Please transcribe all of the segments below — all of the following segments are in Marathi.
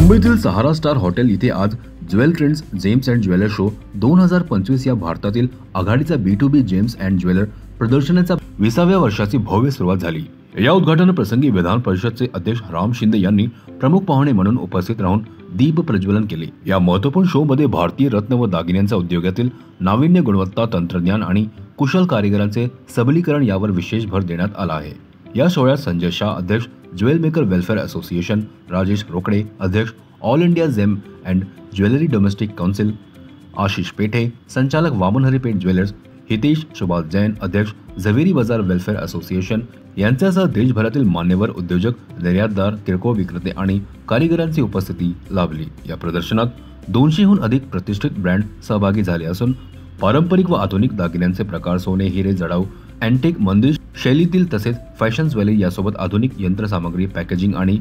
मुंबईतील सहारा स्टार हॉटेल इथे आज jewel trends gems and jeweller show 2025 या भारतातील आघाडीचा B2B जेम्स अँड ज्वेलर प्रदर्शनाचा 20व्या वर्षाची भव्य सुरुवात झाली। या उद्घाटन प्रसंगी विधान परिषदचे अध्यक्ष राम शिंदे यांनी प्रमुख पाहुणे म्हणून उपस्थित राहून दीप प्रज्वलन केले। या महत्त्वपूर्ण शो मध्ये भारतीय रत्न व दागिन्यांच्या उद्योगातील नाविन्य, गुणवत्ता, तंत्रज्ञान आणि कुशल कारागिरांचे सबलीकरण यावर विशेष भर देण्यात आला आहे। या सोहळ्यात संजय शाह, अध्यक्ष jewel maker welfare association, Rajesh Rokade, अध्यक्ष all India gem and jewellery domestic council, Ashish Pethe, संचालक वामन हरी पेठ ज्वेलर्स, हितेश सुभाष जैन, अध्यक्ष झवेरी बाजार वेलफेअर असोसिएशन यांच्यासह देशभरातील मान्यवर उद्योजक, निर्यातदार, किरकोळ विक्रेते आणि कारागिरांची उपस्थिती लाभली। या प्रदर्शनात 200हून अधिक प्रतिष्ठित ब्रँड सहभागी झाले असून पारंपरिक व आधुनिक दागिन्यांचे प्रकार, सोने, हिरे, जडाऊ, अँटिक, मंदिर शैलीतील तसेच फॅशन ज्वेलरी यासोबत आधुनिक यंत्रसामग्री, पॅकेजिंग आणि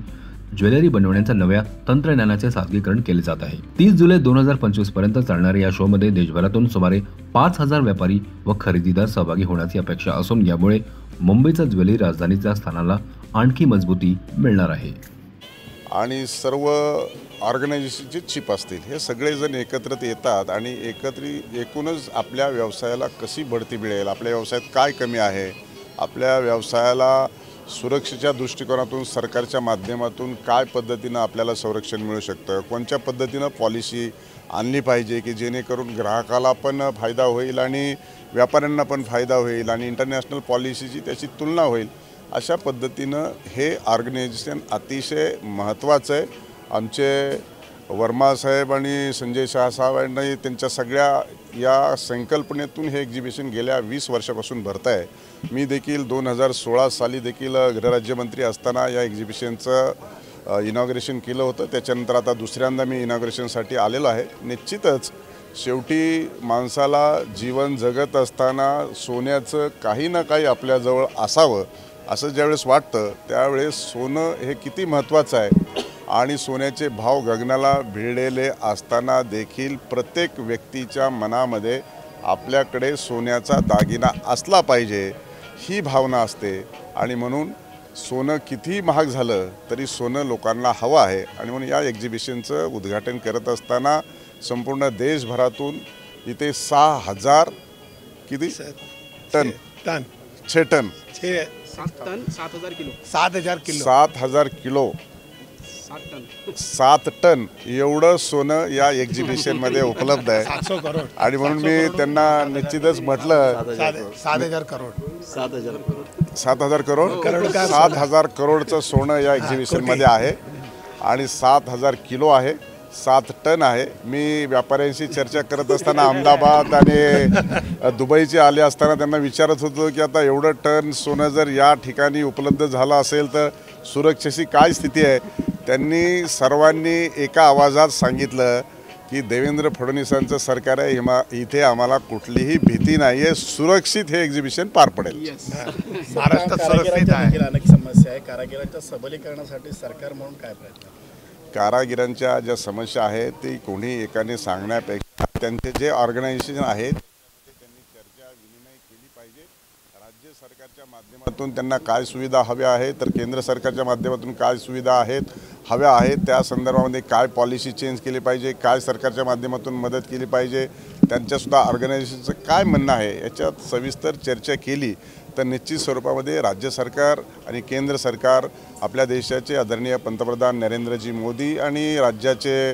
ज्वेलरी बनवण्याच्या नव्या तंत्रज्ञानाचे सादरीकरण केले जात आहे। 30 जुलै 2025 पर्यंत चालणाऱ्या या शो मध्ये देशभरातून सुमारे 5000 व्यापारी व खरेदीदार सहभागी होण्याची अपेक्षा असून यामुळे मुंबईच्या ज्वेलरी राजधानीच्या स्थानाला आणखी मजबूती मिळणार आहे। आणि सर्व ऑर्गनायझेशनचे चीफ असतील, हे सगळेजण एकत्रित येतात आणि एकूणच आपल्या व्यवसायाला कशी बढती मिळेल, आपल्या व्यवसायात काय कमी आहे, आपल्या व्यवसायाला सुरक्षेच्या दृष्टिकोनातून सरकारच्या माध्यमातून काय पद्धतीनं आपल्याला संरक्षण मिळू शकतं, कोणत्या पद्धतीनं पॉलिसी आणली पाहिजे की जेणेकरून ग्राहकाला पण फायदा होईल आणि व्यापाऱ्यांना पण फायदा होईल आणि इंटरनॅशनल पॉलिसीची त्याची तुलना होईल, अशा पद्धतीनं हे ऑर्गनायझेशन अतिशय महत्त्वाचं आहे। आमचे वर्मा साहेब आणि संजय शाह साहेब यांनी त्यांच्या सगळ्या या संकल्पनेतून हे एक्झिबिशन गेल्या 20 वर्षापासून भरत आहे। मी देखील 2016 साली देखील गृहराज्यमंत्री असताना या एक्झिबिशनचं इनॉग्रेशन केलं होतं। त्याच्यानंतर आता दुसऱ्यांदा मी इनॉग्रेशनसाठी आलेलो आहे। निश्चितच शेवटी माणसाला जीवन जगत असताना सोन्याचं काही ना काही आपल्याजवळ असावं असं ज्यावेळेस वाटतं त्यावेळेस सोनं हे किती महत्त्वाचं आहे आणि सोन्याचे भाव गगनाला भिडलेले असताना देखील प्रत्येक व्यक्तीच्या मनामध्ये आपल्याकडे सोन्याचा दागिना असला पाहिजे ही भावना असते आणि म्हणून सोनं कितीही महाग झालं तरी सोनं लोकांना हवं आहे आणि म्हणून या एक्झिबिशनचं उद्घाटन करत असताना संपूर्ण देशभरातून इथे 6000 किती ton 6 ton 7000 kilo 7000 kilo 7 ton एवढं सोनं या एक्झिबिशनमध्ये उपलब्ध आहे आणि म्हणून मी त्यांना निश्चितच म्हटलं 7000 करोडचं सोनं या एक्झिबिशनमध्ये आहे आणि 7000 किलो आहे, 7 टन आहे। मी व्यापाऱ्यांशी चर्चा करत असताना अहमदाबाद आणि दुबईचे आले असताना त्यांना विचारत होतो की आता एवढं टन सोनं जर या ठिकाणी उपलब्ध झालं असेल तर सुरक्षेची काय स्थिती आहे। त्यांनी सर्वांनी एका आवाजात सांगितलं की देवेंद्र फडणवीसांचं सरकार आहे, इथे आम्हाला कुठलीही भीती नाही आहे, सुरक्षित हे एक्झिबिशन पार पडेल। महाराष्ट्रात सुरक्षित आहे। अनेक समस्या आहे, कारागिरांच्या सबलीकरणासाठी सरकार म्हणून काय प्रयत्न? कारागिरांच्या ज्या समस्या आहेत ती कोणी एकाने सांगण्यापेक्षा त्यांचे जे ऑर्गनायझेशन आहेत त्यांनी चर्चा विनिमय केली पाहिजे। राज्य सरकारच्या माध्यमातून त्यांना काय सुविधा हव्या आहेत तर केंद्र सरकारच्या माध्यमातून काय सुविधा हव्या आहेत त्या संदर्भामध्ये काय पॉलिसी चेंज केली पाहिजे, काय सरकारच्या माध्यमातून मदत केली पाहिजे, त्यांच्यासुद्धा ऑर्गनायझेशनचं काय म्हणणं आहे याच्यात सविस्तर चर्चा केली तर निश्चित स्वरूपामध्ये राज्य सरकार आणि केंद्र सरकार, आपल्या देशाचे आदरणीय पंतप्रधान नरेंद्रजी मोदी आणि राज्याचे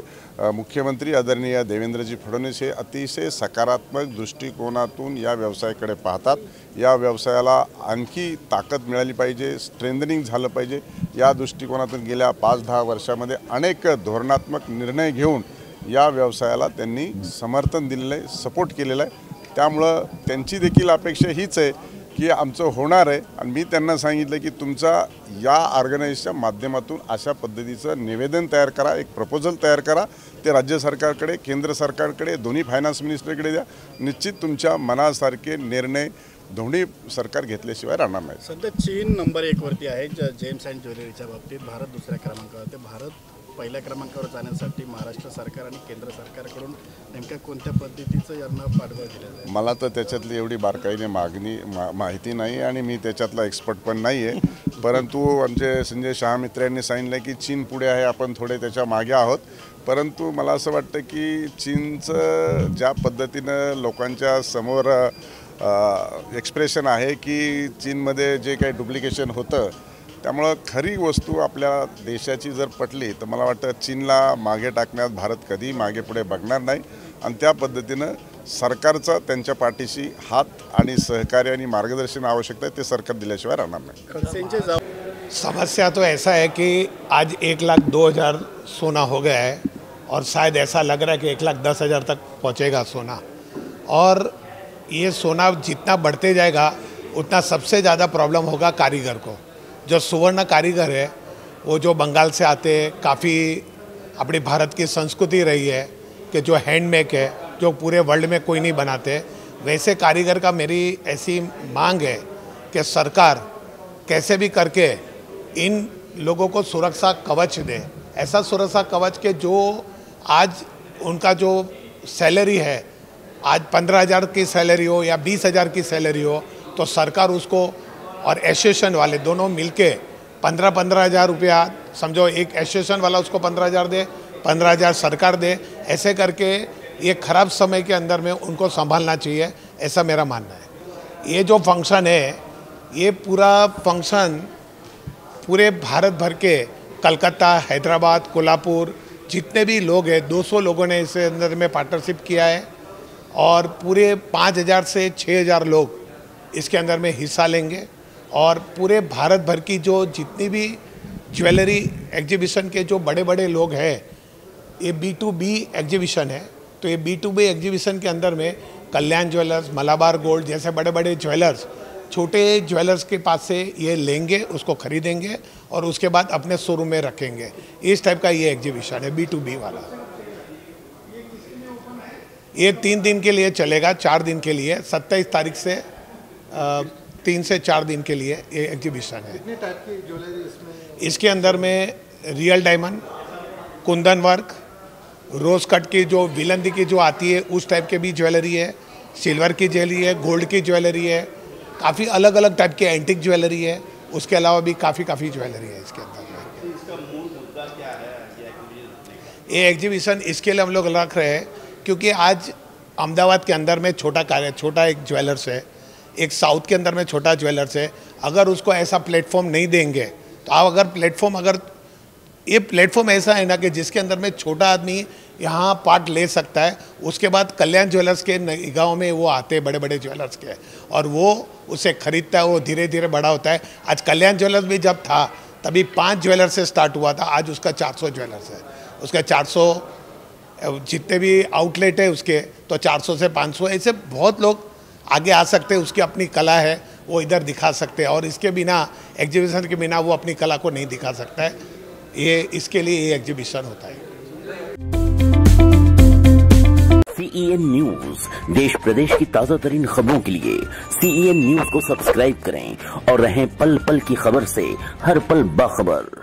मुख्यमंत्री आदरणीय देवेंद्रजी फडणवीस हे अतिशय सकारात्मक दृष्टिकोनातून या व्यवसायाकडे पाहतात। या व्यवसायाला आणखी ताकद मिळाली पाहिजे, स्ट्रेंथनिंग झालं पाहिजे, या दृष्टिकोनातून गेल्या 5-10 वर्षामध्ये अनेक धोरणात्मक निर्णय घेऊन या व्यवसायाला त्यांनी समर्थन दिलेलं आहे, सपोर्ट केलेला आहे। त्यामुळं त्यांची देखील अपेक्षा हीच आहे की आमचं होणार आहे आणि मी त्यांना सांगितलं की तुमचा या ऑर्गनायझेशनच्या माध्यमातून अशा पद्धतीचं निवेदन तयार करा, एक प्रपोजल तयार करा, ते राज्य सरकारकडे, केंद्र सरकारकडे, दोन्ही फायनान्स मिनिस्टरकडे द्या। निश्चित तुमच्या मनासारखे निर्णय दोन्ही सरकार घेतल्याशिवाय राहणार नाही। सध्या चीन नंबर 1 वरती आहे जेम्स अँड ज्वेलरीच्या बाबतीत, भारत दुसऱ्या क्रमांकावर आहे। भारत पहिल्या क्रमांकावर जाण्यासाठी महाराष्ट्र सरकार आणि केंद्र सरकारकडून नेमक्या कोणत्या पद्धतीचं यांना पाठबळ दिलं जाईल? मला तर त्याच्यातली एवढी बारकाईने माहिती नाही आणि मी त्याच्यातला एक्सपर्ट पण नाही आहे. परंतु आमचे संजय शहा मित्र यांनी सांगितलं की चीन पुढे आहे, आपण थोडे त्याच्या मागे आहोत. परंतु मला असं वाटतं की चीनचं ज्या पद्धतीनं लोकांच्या समोर एक्सप्रेशन आहे की चीनमध्ये जे काही डुप्लिकेशन होतं, त्यामुळं खरी वस्तू आपल्या देशाची जर पटली तर मला वाटतं चीनला मागे टाकण्यात भारत कधी मागे पुढे बघणार नाही. आणि त्या पद्धतीनं सरकारचा त्यांच्या पाठीशी हात आणि सहकार्य आणि मार्गदर्शन आवश्यकता है, ते सरकार दिल्याशिवाय राहणार नाही. समस्या तो ऐसा है कि आज 1,02,000 सोना हो गया है और शायद ऐसा लग रहा है कि 1,10,000 तक पहुंचेगा सोना. और ये सोना जितना बढ़ते जाएगा उतना सबसे ज़्यादा प्रॉब्लम होगा कारीगर को. जो सुवर्ण कारीगर है वो जो बंगाल से आते, काफ़ी अपनी भारत की संस्कृति रही है कि जो हैंडमेक है, जो पूरे वर्ल्ड में कोई नहीं बनाते, वैसे कारीगर का मेरी ऐसी मांग है कि सरकार कैसे भी करके इन लोगों को सुरक्षा कवच दे. ऐसा सुरक्षा कवच के जो आज उनका जो सैलरी है, आज 15,000 की सैलरी हो या 20,000 की सैलरी हो, तो सरकार उसको और एसोसिएशन वाले दोनों मिलके 15,000 रुपया, समझो एक एसोसिएशन वाला उसको 15,000 दे, 15,000 सरकार दे. ऐसे करके ये ख़राब समय के अंदर में उनको संभालना चाहिए, ऐसा मेरा मानना है. ये जो फंक्शन है, ये पूरा फंक्शन पूरे भारत भर के कलकत्ता, हैदराबाद, कोल्हापुर जितने भी लोग हैं, 200 लोगों ने इसके अंदर में पार्टनरशिप किया है और पूरे 5,000 से 6,000 लोग इसके अंदर में हिस्सा लेंगे. और पूरे भारत भर की जो जितनी भी ज्वेलरी एग्जीबिशन के जो बड़े बड़े लोग हैं, ये B2B एग्जीबिशन है. तो ये B2B एग्जीबिशन के अंदर में कल्याण ज्वेलर्स, मलाबार गोल्ड जैसे बड़े बड़े ज्वेलर्स छोटे ज्वेलर्स के पास से ये लेंगे, उसको खरीदेंगे और उसके बाद अपने शोरूम में रखेंगे. इस टाइप का ये एग्जीबिशन है B2B वाला. ये 3 दिन के लिए चलेगा, 4 दिन के लिए, 27 तारीख से 3 से 4 दिन के लिए ये एग्जीबिशन है. कितने टाइप की ज्वेलरी इसके अंदर में रियल डायमंड, कुंदन वर्क, रोज कट की जो विलंदी की जो आती है उस टाइप के भी ज्वेलरी है, सिल्वर की ज्वेलरी है, गोल्ड की ज्वेलरी है, काफ़ी अलग अलग टाइप की एंटिक ज्वेलरी है. उसके अलावा भी काफ़ी ज्वेलरी है इसके अंदर में. इसका मूल मुद्दा क्या है ये एग्जीबिशन? इसके लिए हम लोग रख रहे हैं क्योंकि आज अहमदाबाद के अंदर में छोटा एक ज्वेलर्स है, एक साउथ के अंदर में छोटा ज्वेलर्स है. अगर उसको ऐसा प्लेटफॉर्म नहीं देंगे तो आप अगर ये प्लेटफॉर्म ऐसा है ना कि जिसके अंदर में छोटा आदमी यहाँ पार्ट ले सकता है, उसके बाद कल्याण ज्वेलर्स के निगाहों में वो आते हैं बड़े बड़े ज्वेलर्स के और वो उसे खरीदता है, वो धीरे धीरे बड़ा होता है. आज कल्याण ज्वेलर्स भी जब था तभी 5 ज्वेलर्स से स्टार्ट हुआ था, आज उसका 400 ज्वेलर्स है. उसका 400 जितने भी आउटलेट है उसके, तो 400 से 500 ऐसे बहुत लोग आगे आ सकते हैं. उसकी अपनी कला है, वो इधर दिखा सकते हैं और इसके बिना, एग्जीबिशन के बिना वो अपनी कला को नहीं दिखा सकता है. ये इसके लिए ये एग्जीबिशन होता है. CEN न्यूज, देश प्रदेश की ताजा तरीन खबरों के लिए CEN न्यूज को सब्सक्राइब करें और रहें पल पल की खबर से हर पल बाखबर.